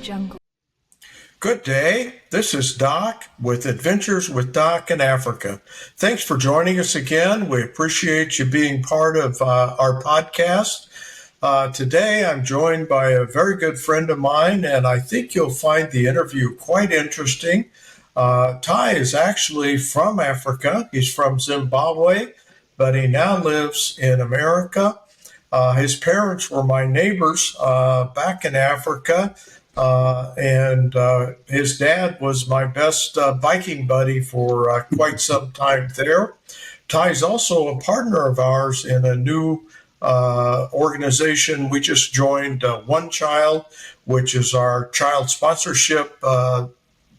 jungle. Good day. This is Doc with Adventures with Doc in Africa. Thanks for joining us again. We appreciate you being part of our podcast. Today, I'm joined by a very good friend of mine, and I think you'll find the interview quite interesting. Ty is actually from Africa. He's from Zimbabwe, but he now lives in America. His parents were my neighbors back in Africa, and his dad was my best biking buddy for quite some time there. Ty's also a partner of ours in a new organization we just joined, One Child, which is our child sponsorship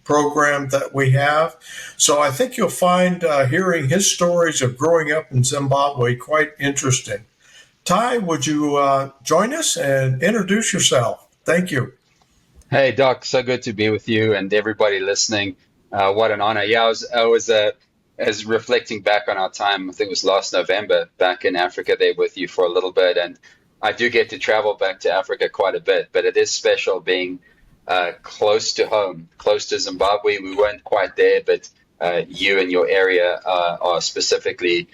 program that we have. So I think you'll find hearing his stories of growing up in Zimbabwe quite interesting. Ty, would you join us and introduce yourself? Thank you. Hey, Doc, so good to be with you and everybody listening. What an honor. Yeah, as reflecting back on our time, I think it was last November, back in Africa there with you for a little bit. And I do get to travel back to Africa quite a bit, but it is special being close to home, close to Zimbabwe. We weren't quite there, but you and your area are specifically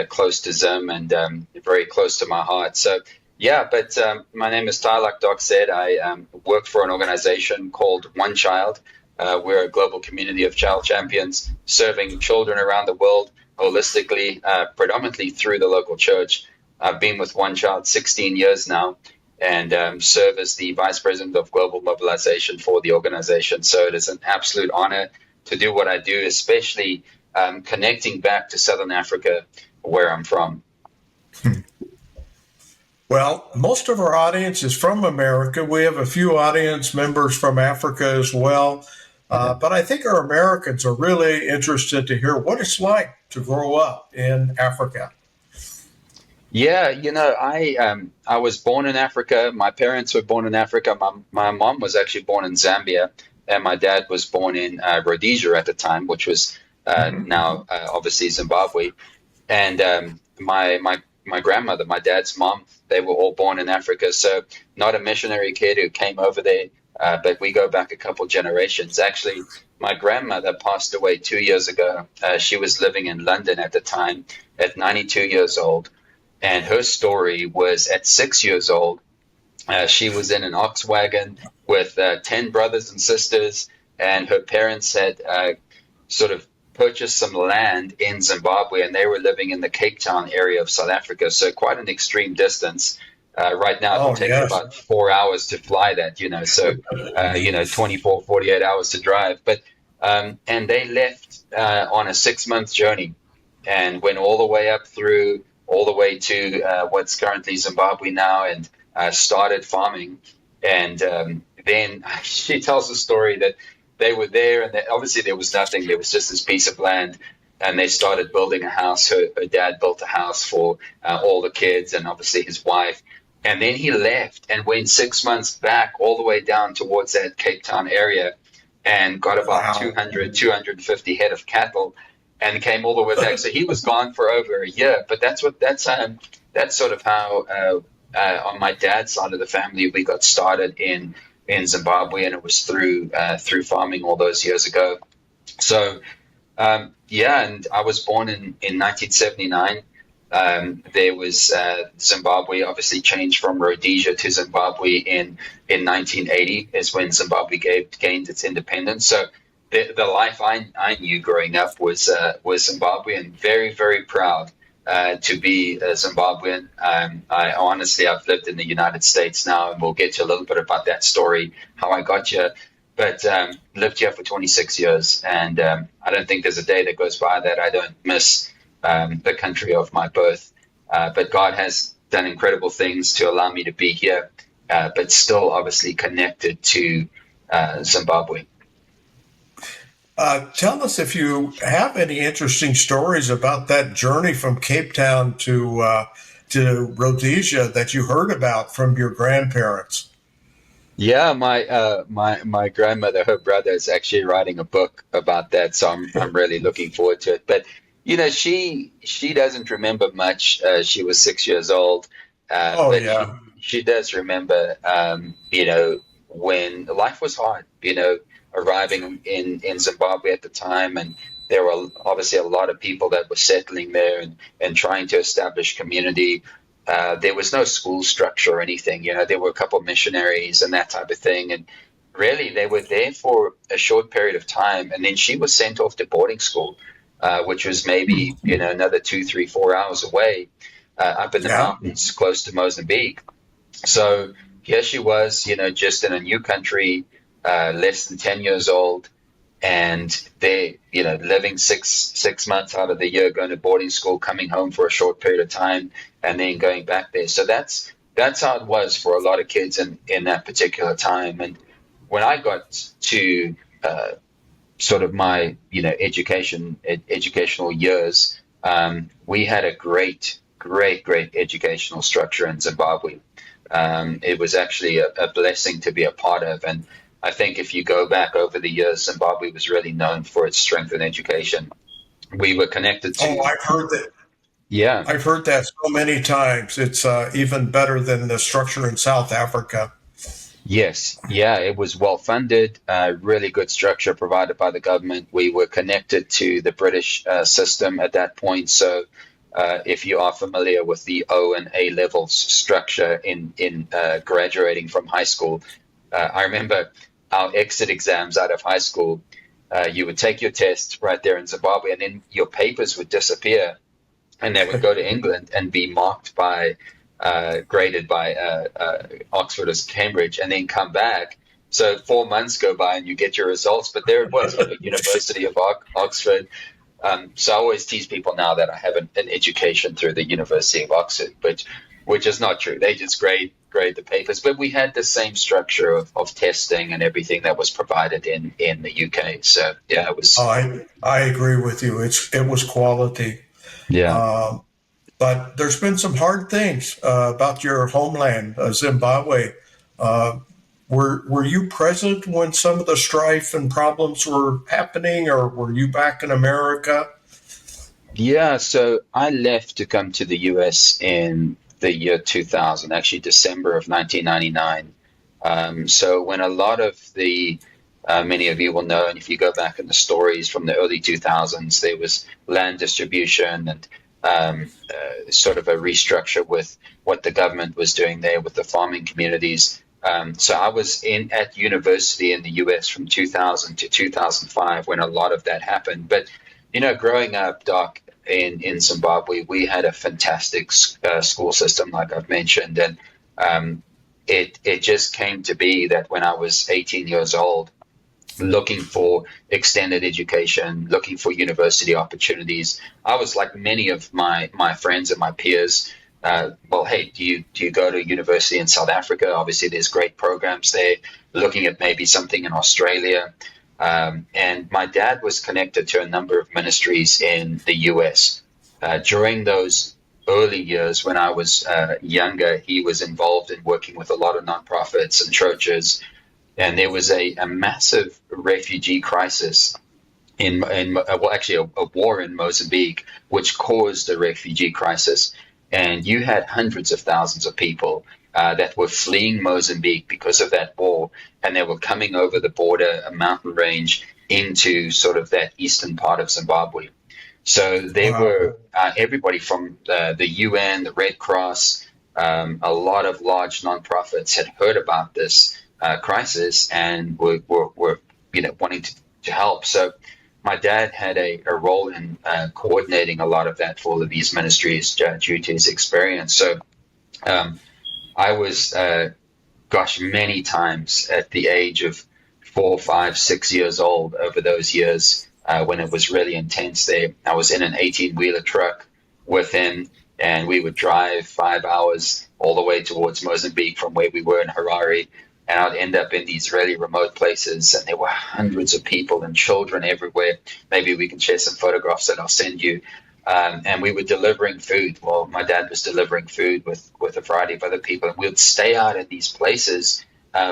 close to Zim and very close to my heart. So yeah, but my name is Ty, like Doc said. I work for an organization called One Child. We're a global community of child champions serving children around the world holistically, predominantly through the local church. I've been with One Child 16 years now and serve as the Vice President of Global Mobilization for the organization. So it is an absolute honor to do what I do, especially connecting back to Southern Africa, where I'm from. Well, most of our audience is from America. We have a few audience members from Africa as well. But I think our Americans are really interested to hear what it's like to grow up in Africa. Yeah, I was born in Africa. My parents were born in Africa. My mom was actually born in Zambia, and my dad was born in Rhodesia at the time, which was now obviously Zimbabwe. And my grandmother, my dad's mom, they were all born in Africa. So not a missionary kid who came over there, but we go back a couple generations. Actually, my grandmother passed away 2 years ago. She was living in London at the time at 92 years old. And her story was at 6 years old. She was in an ox wagon with 10 brothers and sisters, and her parents had sort of purchased some land in Zimbabwe, and they were living in the Cape Town area of South Africa, so quite an extreme distance. Right now, it would take about 4 hours to fly that, so, 24, 48 hours to drive. But and they left on a 6-month journey and went all the way up through, all the way to what's currently Zimbabwe now, and started farming. And then she tells a story that they were there, and obviously there was nothing. There was just this piece of land, and they started building a house. Her dad built a house for all the kids, and obviously his wife. And then he left and went 6 months back all the way down towards that Cape Town area, and got about 200, 250 head of cattle, and came all the way back. So he was gone for over a year. But that's sort of how on my dad's side of the family we got started in Zimbabwe, and it was through farming all those years ago. So and I was born in 1979. There was Zimbabwe obviously changed from Rhodesia to Zimbabwe in 1980 is when Zimbabwe gained its independence. So the life I knew growing up was Zimbabwe, and very, very proud to be a Zimbabwean. I've lived in the United States now, and we'll get to a little bit about that story, how I got here. But lived here for 26 years, and I don't think there's a day that goes by that I don't miss the country of my birth. But God has done incredible things to allow me to be here, but still obviously connected to Zimbabwe. Tell us if you have any interesting stories about that journey from Cape Town to Rhodesia that you heard about from your grandparents. Yeah, my grandmother, her brother, is actually writing a book about that, so I'm really looking forward to it. But she doesn't remember much. She was 6 years old, but she does remember, when life was hard, arriving in Zimbabwe at the time. And there were obviously a lot of people that were settling there and trying to establish community. There was no school structure or anything. There were a couple of missionaries and that type of thing. And really, they were there for a short period of time. And then she was sent off to boarding school, which was maybe, another 2, 3, 4 hours away, up in the Yeah. mountains close to Mozambique. So here she was, just in a new country, less than 10 years old, and they, living six months out of the year, going to boarding school, coming home for a short period of time, and then going back there. So that's how it was for a lot of kids in that particular time. And when I got to sort of my, educational years, we had a great educational structure in Zimbabwe. It was actually a blessing to be a part of. And I think if you go back over the years, Zimbabwe was really known for its strength in education. We were connected Oh, to, I've heard that. yeah, I've heard that so many times. It's even better than the structure in South Africa. yes, yeah, it was well funded, really good structure provided by the government. We were connected to the British system at that point. So if you are familiar with the O and A levels structure in graduating from high school, I remember our exit exams out of high school. You would take your test right there in Zimbabwe, and then your papers would disappear, and they would go to England and be marked by, graded by Oxford or Cambridge, and then come back. So 4 months go by, and you get your results, but there it was, University of Oxford. So I always tease people now that I have an education through the University of Oxford, which is not true. They just grade the papers, but we had the same structure of testing and everything that was provided in the UK. So yeah, it was I agree with you. It was quality. yeah. Um, but there's been some hard things about your homeland, Zimbabwe. Uh, were you present when some of the strife and problems were happening, or were you back in America? Yeah, so I left to come to the US in the year 2000, actually December of 1999. So when a lot of many of you will know, and if you go back in the stories from the early 2000s, there was land distribution and sort of a restructure with what the government was doing there with the farming communities. So I was at university in the US from 2000 to 2005 when a lot of that happened. But growing up, Doc, in Zimbabwe, we had a fantastic school system, like I've mentioned, and it just came to be that when I was 18 years old, looking for extended education, looking for university opportunities, I was like many of my friends and my peers. Well, hey, do you go to university in South Africa? Obviously, there's great programs there. Looking at maybe something in Australia. And my dad was connected to a number of ministries in the US. During those early years when I was younger, he was involved in working with a lot of nonprofits and churches. And there was a massive refugee crisis well, actually a war in Mozambique, which caused a refugee crisis. And you had hundreds of thousands of people that were fleeing Mozambique because of that war, and they were coming over the border, a mountain range, into sort of that eastern part of Zimbabwe. So they Wow. were everybody from the UN, the Red Cross, a lot of large nonprofits had heard about this crisis and were wanting to help. So my dad had a role in coordinating a lot of that for all of these ministries due to his experience. So um, I was, many times at the age of 4, 5, 6 years old over those years when it was really intense there. I was in an 18-wheeler truck with him, and we would drive 5 hours all the way towards Mozambique from where we were in Harare. And I'd end up in these really remote places, and there were hundreds of people and children everywhere. Maybe we can share some photographs that I'll send you. And we were delivering food. Well, my dad was delivering food with a variety of other people. And we'd stay out in these places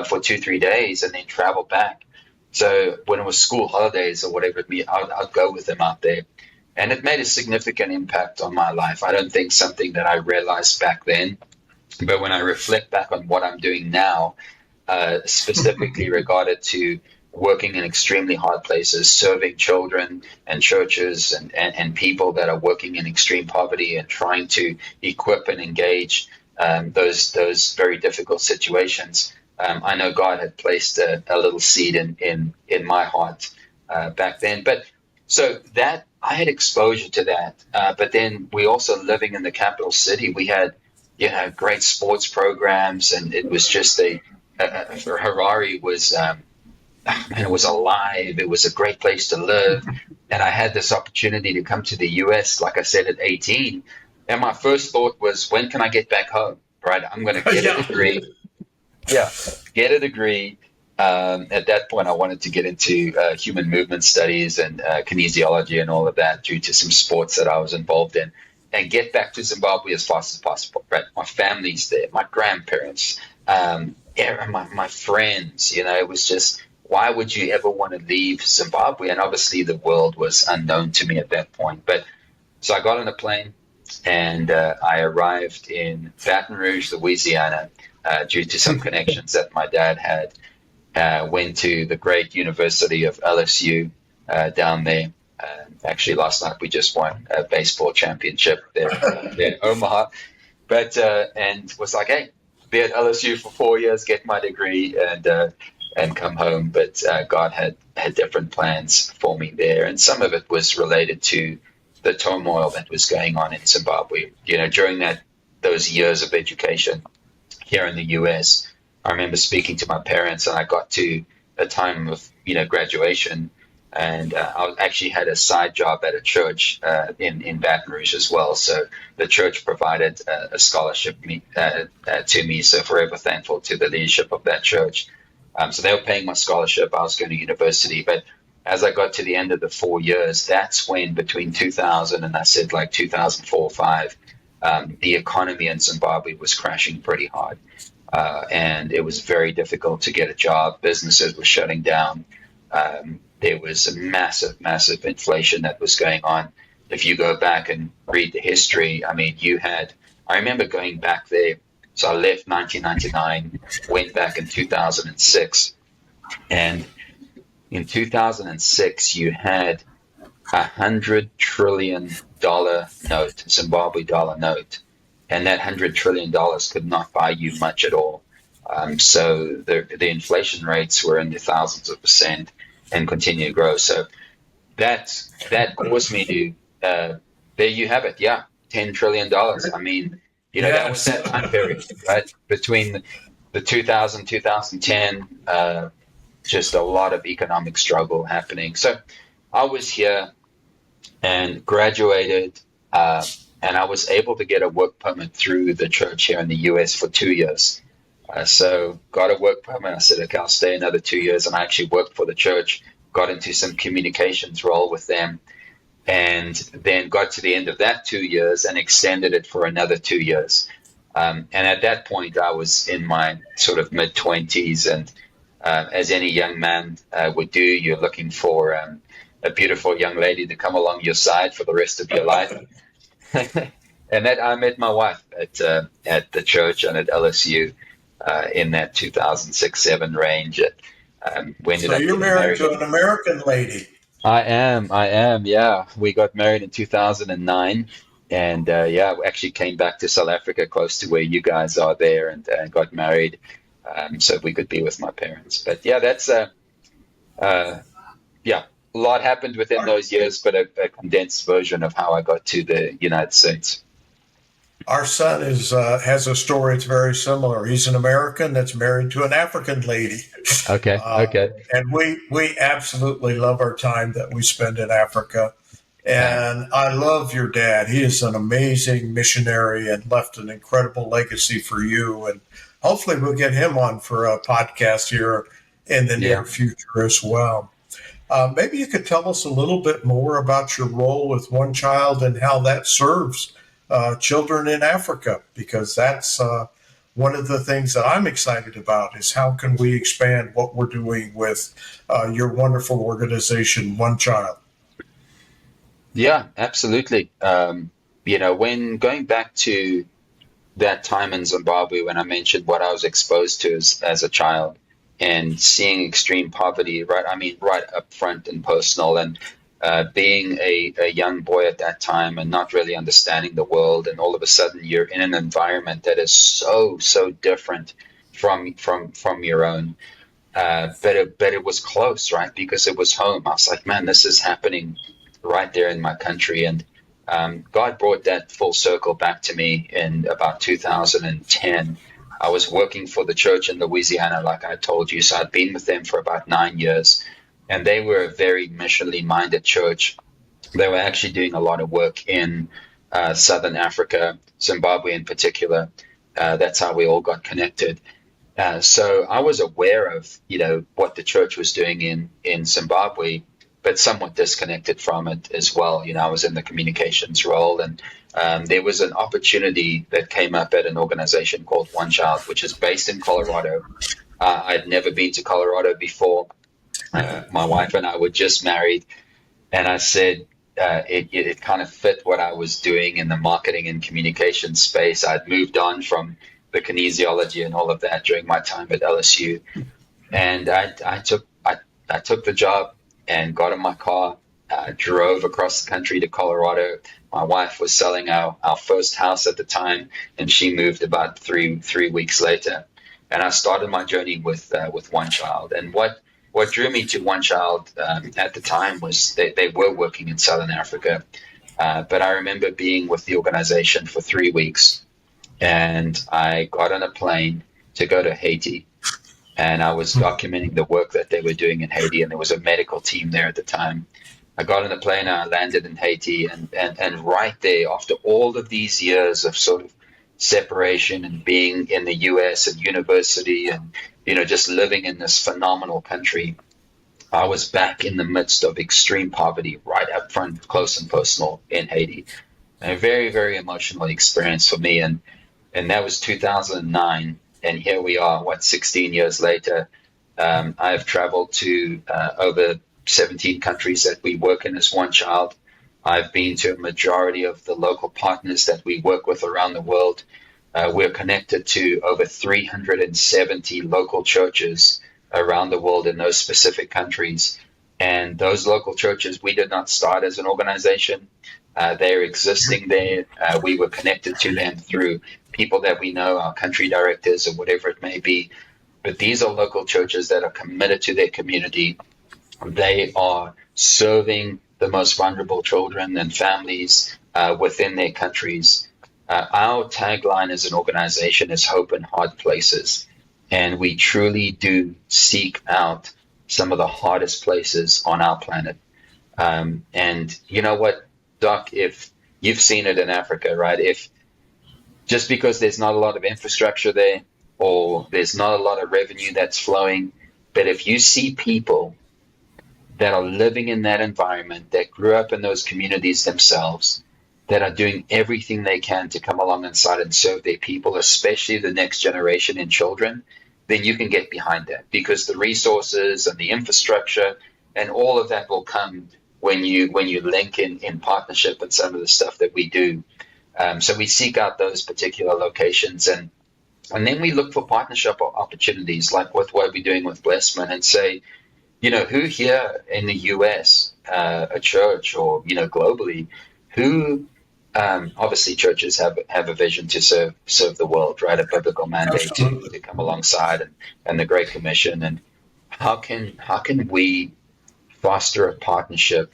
for 2, 3 days and then travel back. So when it was school holidays or whatever it be, I'd go with him out there. And it made a significant impact on my life. I don't think something that I realized back then. But when I reflect back on what I'm doing now, specifically regarded to working in extremely hard places, serving children and churches and people that are working in extreme poverty and trying to equip and engage those very difficult situations. I know God had placed a little seed in my heart back then. But so that I had exposure to that. But then we also living in the capital city, we had great sports programs, and it was just Harare was and it was alive. It was a great place to live. And I had this opportunity to come to the US, like I said, at 18. And my first thought was, when can I get back home? Right? I'm going to get a Yeah. degree. Yeah, get a degree. At that point, I wanted to get into human movement studies and kinesiology and all of that due to some sports that I was involved in, and get back to Zimbabwe as fast as possible. Right, my family's there, my grandparents, my friends. It was just, why would you ever want to leave Zimbabwe? And obviously, the world was unknown to me at that point. But so I got on a plane and I arrived in Baton Rouge, Louisiana, due to some connections that my dad had. Went to the great University of LSU down there. Actually, last night we just won a baseball championship there in Omaha. But and was like, hey, be at LSU for 4 years, get my degree, and come home. But God had different plans for me there, and some of it was related to the turmoil that was going on in Zimbabwe. During those years of education here in the US, I remember speaking to my parents, and I got to a time of graduation, and I actually had a side job at a church in Baton Rouge as well. So the church provided a scholarship to me. So forever thankful to the leadership of that church. So they were paying my scholarship. I was going to university, but as I got to the end of the 4 years, that's when between 2000 and I said like 2004 or 5, the economy in Zimbabwe was crashing pretty hard. And it was very difficult to get a job. Businesses were shutting down. There was a massive, massive inflation that was going on. If you go back and read the history, I mean, I remember going back there. So I left 1999, went back in 2006. And in 2006, you had $100 trillion note, Zimbabwe dollar note. And that $100 trillion could not buy you much at all. So the inflation rates were in the thousands of percent and continue to grow. So that caused me to, there you have it. Yeah, $10 trillion. I mean, that was that time period, right? Between the 2000, 2010, just a lot of economic struggle happening. So I was here and graduated, and I was able to get a work permit through the church here in the US for 2 years. So got a work permit. I said, okay, I'll stay another 2 years. And I actually worked for the church, got into some communications role with them, and then got to the end of that 2 years and extended it for another 2 years. And at that point, I was in my sort of mid-20s. And as any young man would do, you're looking for a beautiful young lady to come along your side for the rest of your life. And that I met my wife at the church and at LSU in that 2006-7 range. So you're married to an American lady. I am. Yeah, we got married in 2009, and yeah, we actually came back to South Africa, close to where you guys are there, and got married, so we could be with my parents. But yeah, that's yeah, a lot happened within those years, but a condensed version of how I got to the United States. Our son has a story that's very similar. He's an American that's married to an African lady. Okay. And we absolutely love our time that we spend in Africa. And I love your dad. He is an amazing missionary and left an incredible legacy for you. And hopefully we'll get him on for a podcast here in the near future as well. Maybe you could tell us a little bit more about your role with One Child and how that serves children in Africa, because that's one of the things that I'm excited about is how can we expand what we're doing with your wonderful organization, One Child. Yeah, absolutely. When going back to that time in Zimbabwe when I mentioned what I was exposed to as a child and seeing extreme poverty, right? I mean, right up front and personal, and being a young boy at that time and not really understanding the world, and all of a sudden you're in an environment that is so different from your own. But it was close, right? Because it was home. I was like, man, this is happening right there in my country. And God brought that full circle back to me in about 2010. I was working for the church in Louisiana, like I told you. So I'd been with them for about 9 years. And they were a very missionally minded church. They were actually doing a lot of work in Southern Africa, Zimbabwe in particular. That's how we all got connected. So I was aware of, what the church was doing in Zimbabwe, but somewhat disconnected from it as well. I was in the communications role, and there was an opportunity that came up at an organization called One Child, which is based in Colorado. I'd never been to Colorado before. My wife and I were just married, and I said it kind of fit what I was doing in the marketing and communication space. I'd moved on from the kinesiology and all of that during my time at LSU, and I took the job and got in my car, drove across the country to Colorado. My wife was selling our first house at the time, and she moved about three weeks later. And I started my journey with One Child. And what drew me to One Child at the time was they were working in Southern Africa. But I remember being with the organization for 3 weeks, and I got on a plane to go to Haiti, and I was documenting the work that they were doing in Haiti, and there was a medical team there at the time. I got on a plane, I landed in Haiti, and right there, after all of these years of sort of separation and being in the US and university and just living in this phenomenal country, I was back in the midst of extreme poverty, right up front, close and personal in Haiti. A very, very emotional experience for me, and that was 2009. And here we are, 16 years later. I've traveled to over 17 countries that we work in as One Child. I've been to a majority of the local partners that we work with around the world. We're connected to over 370 local churches around the world in those specific countries. And those local churches, we did not start as an organization. They're existing there. We were connected to them through people that we know, our country directors or whatever it may be. But these are local churches that are committed to their community. They are serving the most vulnerable children and families within their countries. Our tagline as an organization is hope in hard places. And we truly do seek out some of the hardest places on our planet. And you know what, Doc, if you've seen it in Africa, right? If just because there's not a lot of infrastructure there or there's not a lot of revenue that's flowing, but if you see people that are living in that environment, that grew up in those communities themselves, that are doing everything they can to come alongside and serve their people, especially the next generation and children, then you can get behind that because the resources and the infrastructure and all of that will come when you link in partnership and some of the stuff that we do. So we seek out those particular locations, and then we look for partnership opportunities like with what we're doing with Blessman, and say, who here in the US, a church or, globally, who, obviously churches have a vision to serve the world, right? A biblical mandate Absolutely. to come alongside and the Great Commission. And how can we foster a partnership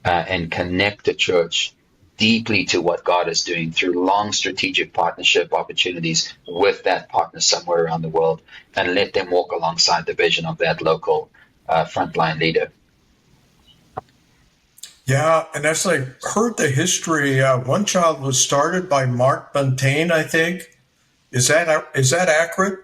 and connect the church deeply to what God is doing through long strategic partnership opportunities with that partner somewhere around the world, and let them walk alongside the vision of that local frontline leader. Yeah, and as I heard the history, One Child was started by Mark Buntain, I think. Is that accurate?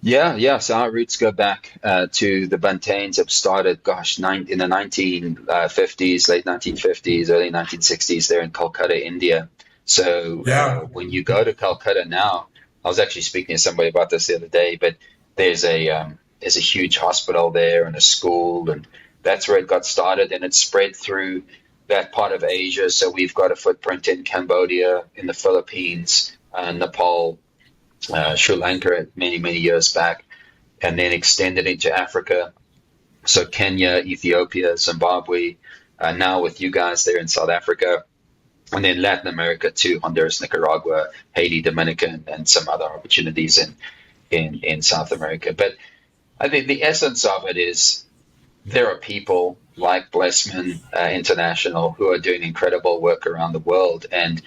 Yeah, yeah. So our roots go back to the Buntains. Have started, gosh, in the 1950s, late 1950s, early 1960s. There in Calcutta, India. So Yeah. when you go to Calcutta now, I was actually speaking to somebody about this the other day. But there's a huge hospital there and a school, and that's where it got started, and it spread through that part of Asia. So we've got a footprint in Cambodia, in the Philippines. Nepal, Sri Lanka many, many years back, and then extended into Africa. So Kenya, Ethiopia, Zimbabwe, now with you guys there in South Africa, and then Latin America too, Honduras, Nicaragua, Haiti, Dominican, and some other opportunities in South America. But I think the essence of it is there are people like Blessman International who are doing incredible work around the world. And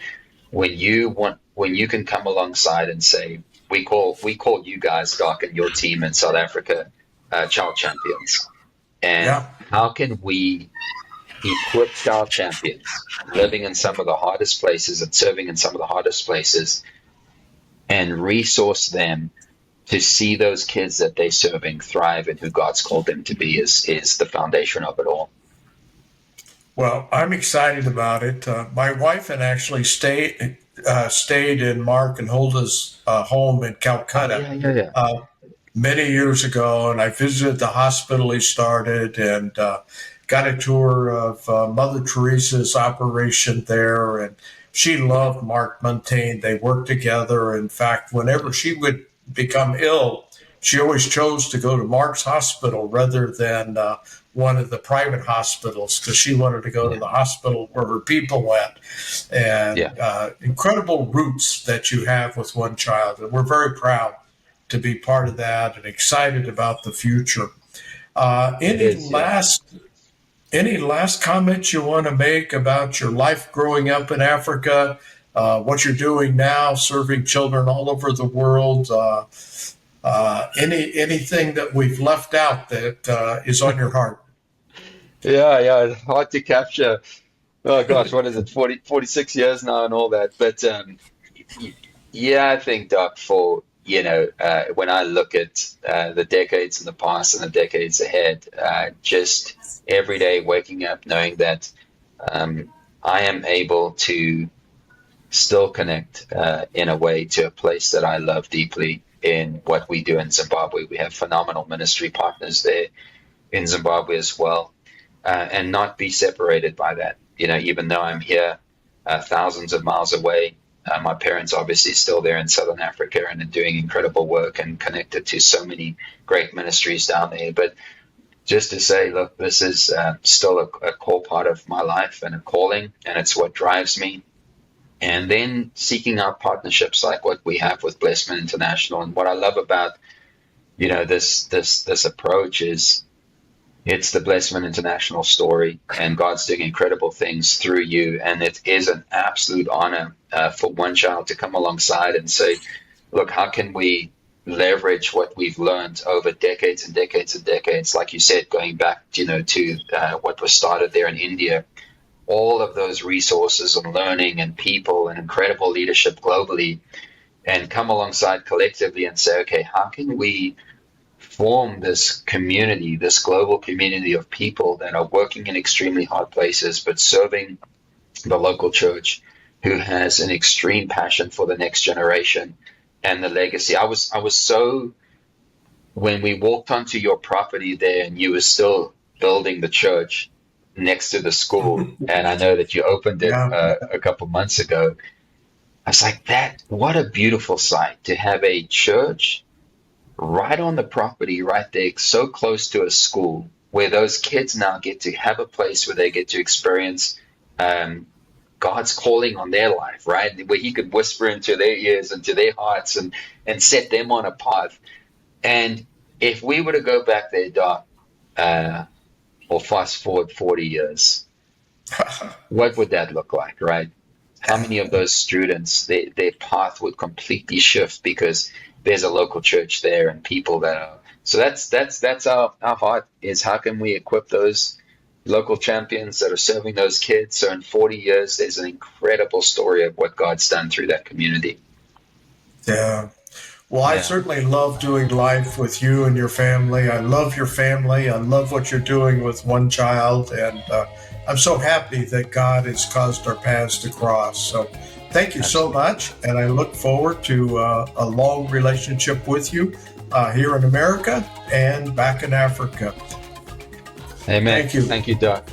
when you can come alongside and say, we call you guys, Doc, and your team in South Africa, child champions. And Yeah. how can we equip child champions living in some of the hardest places and serving in some of the hardest places and resource them to see those kids that they're serving thrive and who God's called them to be is the foundation of it all. Well, I'm excited about it. My wife and actually stayed in Mark and Hulda's home in Oh, Calcutta yeah, yeah, yeah. many years ago, and I visited the hospital he started and got a tour of Mother Teresa's operation there. And she loved Mark Montaigne. They worked together. In fact, whenever she would become ill, she always chose to go to Mark's hospital rather than one of the private hospitals because she wanted to go to Yeah, the hospital where her people went. And yeah, incredible roots that you have with one child. And we're very proud to be part of that and excited about the future. Uh, it any is. Yeah. last any last comments you want to make about your life growing up in Africa, what you're doing now, serving children all over the world? Anything that we've left out that is on your heart? Yeah, yeah, hard to capture. Oh gosh, what is it, 46 years now and all that. But y- yeah, I think, Doc, when I look at the decades in the past and the decades ahead, just every day waking up knowing that I am able to still connect in a way to a place that I love deeply in what we do in Zimbabwe. We have phenomenal ministry partners there in Zimbabwe as well, and not be separated by that. Even though I'm here thousands of miles away, my parents obviously still there in Southern Africa and are doing incredible work and connected to so many great ministries down there. But just to say, look, this is still a core part of my life and a calling, and it's what drives me. And then seeking out partnerships like what we have with Blessman International. And what I love about this approach is it's the Blessman International story, and God's doing incredible things through you. And it is an absolute honor for one child to come alongside and say, look, how can we leverage what we've learned over decades and decades and decades, like you said, going back, to what was started there in India, all of those resources and learning and people and incredible leadership globally, and come alongside collectively and say, okay, how can we form this community, this global community of people that are working in extremely hard places, but serving the local church who has an extreme passion for the next generation and the legacy. I was so, when we walked onto your property there and you were still building the church next to the school, and I know that you opened it Yeah. a couple months ago, I was like, what a beautiful sight to have a church right on the property, right there, so close to a school, where those kids now get to have a place where they get to experience God's calling on their life, right? Where He could whisper into their ears, into their hearts, and set them on a path. And if we were to go back there, Doc, or fast forward 40 years, what would that look like, right? How many of those students, their path would completely shift because there's a local church there and people that are. So that's our heart is, how can we equip those local champions that are serving those kids? So in 40 years, there's an incredible story of what God's done through that community. Yeah. Well, I Yeah. certainly love doing life with you and your family. I love your family. I love what you're doing with one child. And I'm so happy that God has caused our paths to cross. So thank you so Absolutely. much. And I look forward to a long relationship with you here in America and back in Africa. Amen. Thank you. Thank you, Doc.